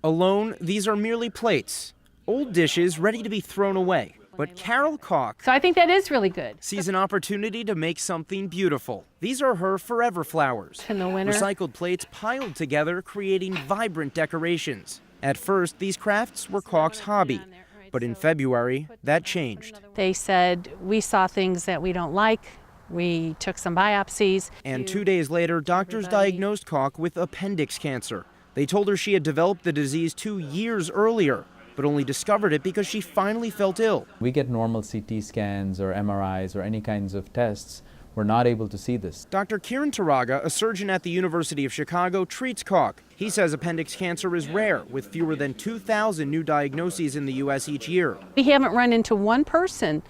Alone, these are merely plates, old dishes ready to be thrown away. But Carol Koch So I think that is really good. sees an opportunity to make something beautiful. These are her forever flowers. In the winter. Recycled plates piled together, creating vibrant decorations. At first, these crafts were Koch's hobby. But in February, that changed. They said, we saw things that we don't like. We took some biopsies. And 2 days later, doctors diagnosed Koch with appendix cancer. They told her she had developed the disease 2 years earlier, but only discovered it because she finally felt ill. We get normal CT scans or MRIs or any kinds of tests. We're not able to see this. Dr. Kiran Taraga, a surgeon at the University of Chicago, treats Koch. He says appendix cancer is rare, with fewer than 2,000 new diagnoses in the U.S. each year. We haven't run into one person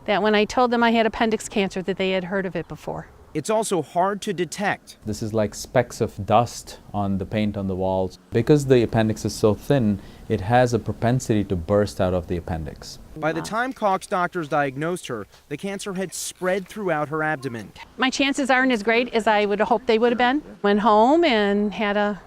that when I told them I had appendix cancer that they had heard of it before. It's also hard to detect. This is like specks of dust on the paint on the walls. Because the appendix is so thin, it has a propensity to burst out of the appendix. By the time Koch's doctors diagnosed her, the cancer had spread throughout her abdomen. My chances aren't as great as I would have hoped they would have been. Went home and had a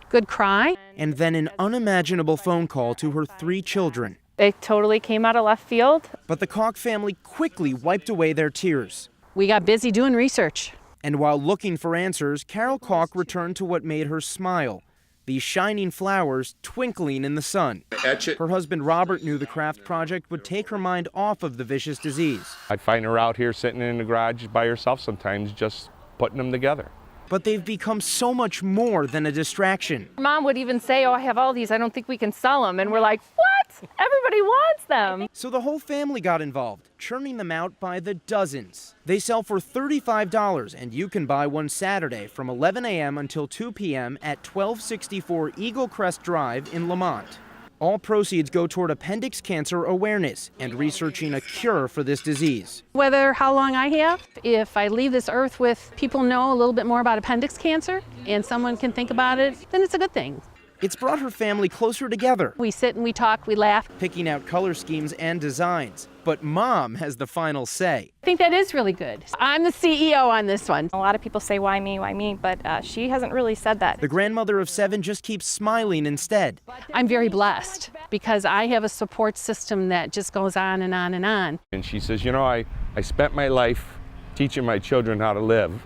good cry. And then an unimaginable phone call to her 3 children. It totally came out of left field. But the Koch family quickly wiped away their tears. We got busy doing research. And while looking for answers, Carol Koch returned to what made her smile. These shining flowers twinkling in the sun. Her husband Robert knew the craft project would take her mind off of the vicious disease. I'd find her out here sitting in the garage by herself sometimes, just putting them together. But they've become so much more than a distraction. Mom would even say, oh, I have all these, I don't think we can sell them. And we're like, what? Everybody wants them. So the whole family got involved, churning them out by the dozens. They sell for $35, and you can buy one Saturday from 11 a.m. until 2 p.m. at 1264 Eagle Crest Drive in Lamont. All proceeds go toward appendix cancer awareness and researching a cure for this disease. Whether how long I have, if I leave this earth with people know a little bit more about appendix cancer and someone can think about it, then it's a good thing. It's brought her family closer together. We sit and we talk, we laugh. Picking out color schemes and designs. But Mom has the final say. I think that is really good. I'm the CEO on this one. A lot of people say, why me, but she hasn't really said that. The grandmother of 7 just keeps smiling instead. I'm very blessed because I have a support system that just goes on and on and on. And she says, you know, I spent my life teaching my children how to live.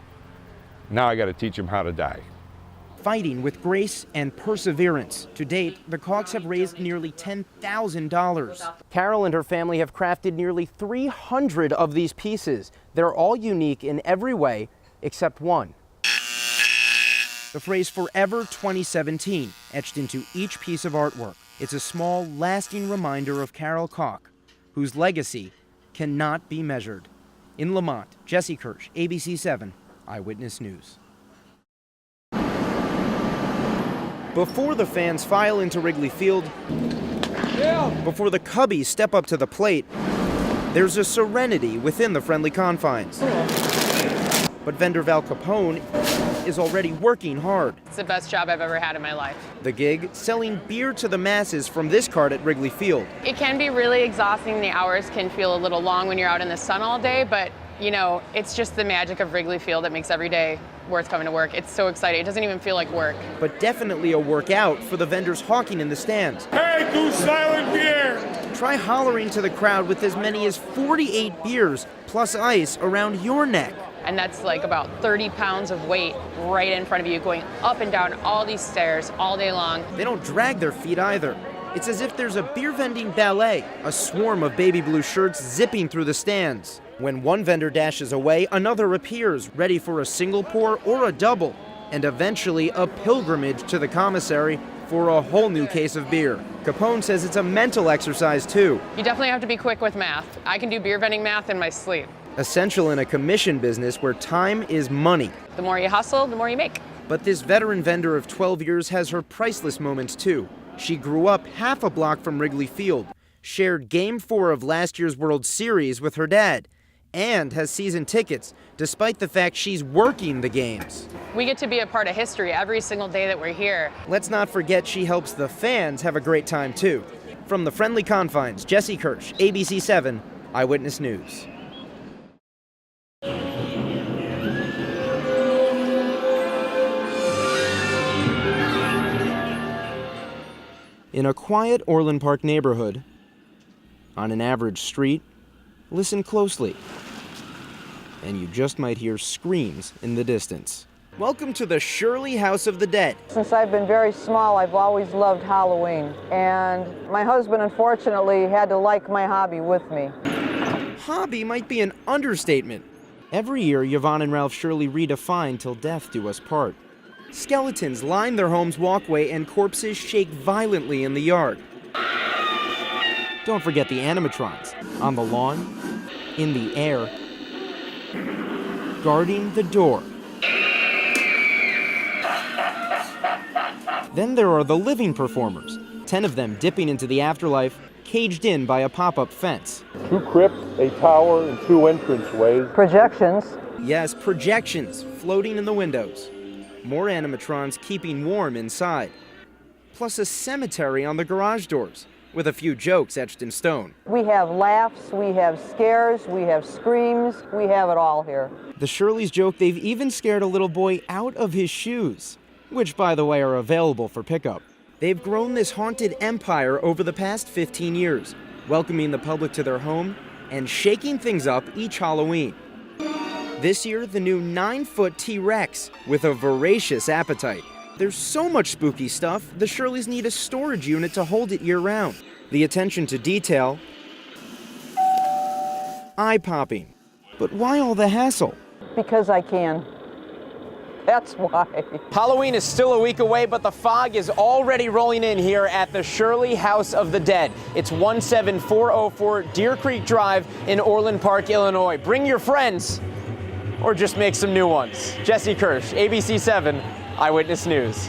Now I got to teach them how to die. Fighting with grace and perseverance. To date, the Kochs have raised nearly $10,000. Carol and her family have crafted nearly 300 of these pieces. They're all unique in every way except one. The phrase Forever 2017 etched into each piece of artwork. It's a small, lasting reminder of Carol Koch, whose legacy cannot be measured. In Lamont, Jesse Kirsch, ABC 7 Eyewitness News. Before the fans file into Wrigley Field, before the Cubbies step up to the plate, there's a serenity within the friendly confines. But vendor Val Capone is already working hard. It's the best job I've ever had in my life. The gig, selling beer to the masses from this cart at Wrigley Field. It can be really exhausting. The hours can feel a little long when you're out in the sun all day, but you know, it's just the magic of Wrigley Field that makes every day worth coming to work. It's so exciting. It doesn't even feel like work. But definitely a workout for the vendors hawking in the stands. Hey, do silent beer! Try hollering to the crowd with as many as 48 beers plus ice around your neck. And that's like about 30 pounds of weight right in front of you, going up and down all these stairs all day long. They don't drag their feet either. It's as if there's a beer vending ballet, a swarm of baby blue shirts zipping through the stands. When one vendor dashes away, another appears, ready for a single pour or a double, and eventually a pilgrimage to the commissary for a whole new case of beer. Capone says it's a mental exercise too. You definitely have to be quick with math. I can do beer vending math in my sleep. Essential in a commission business where time is money. The more you hustle, the more you make. But this veteran vendor of 12 years has her priceless moments too. She grew up half a block from Wrigley Field, shared Game 4 of last year's World Series with her dad, and has season tickets, despite the fact she's working the games. We get to be a part of history every single day that we're here. Let's not forget she helps the fans have a great time too. From the friendly confines, Jesse Kirsch, ABC 7 Eyewitness News. In a quiet Orland Park neighborhood, on an average street, listen closely, and you just might hear screams in the distance. Welcome to the Shirley House of the Dead. Since I've been very small, I've always loved Halloween. And my husband, unfortunately, had to like my hobby with me. Hobby might be an understatement. Every year, Yvonne and Ralph Shirley redefine Till Death Do Us Part. Skeletons line their home's walkway and corpses shake violently in the yard. Don't forget the animatrons on the lawn, in the air, guarding the door. Then there are the living performers, 10 of them dipping into the afterlife, caged in by a pop-up fence. 2 crypts, a tower, and 2 entranceways. Projections. Yes, projections floating in the windows. More animatrons keeping warm inside. Plus a cemetery on the garage doors, with a few jokes etched in stone. We have laughs, we have scares, we have screams, we have it all here. The Shirleys joke they've even scared a little boy out of his shoes, which, by the way, are available for pickup. They've grown this haunted empire over the past 15 years, welcoming the public to their home and shaking things up each Halloween. This year, the new 9-foot T-Rex with a voracious appetite. There's so much spooky stuff, the Shirleys need a storage unit to hold it year-round. The attention to detail, eye-popping. But why all the hassle? Because I can. That's why. Halloween is still a week away, but the fog is already rolling in here at the Shirley House of the Dead. It's 17404 Deer Creek Drive in Orland Park, Illinois. Bring your friends, or just make some new ones. Jesse Kirsch, ABC 7 Eyewitness News.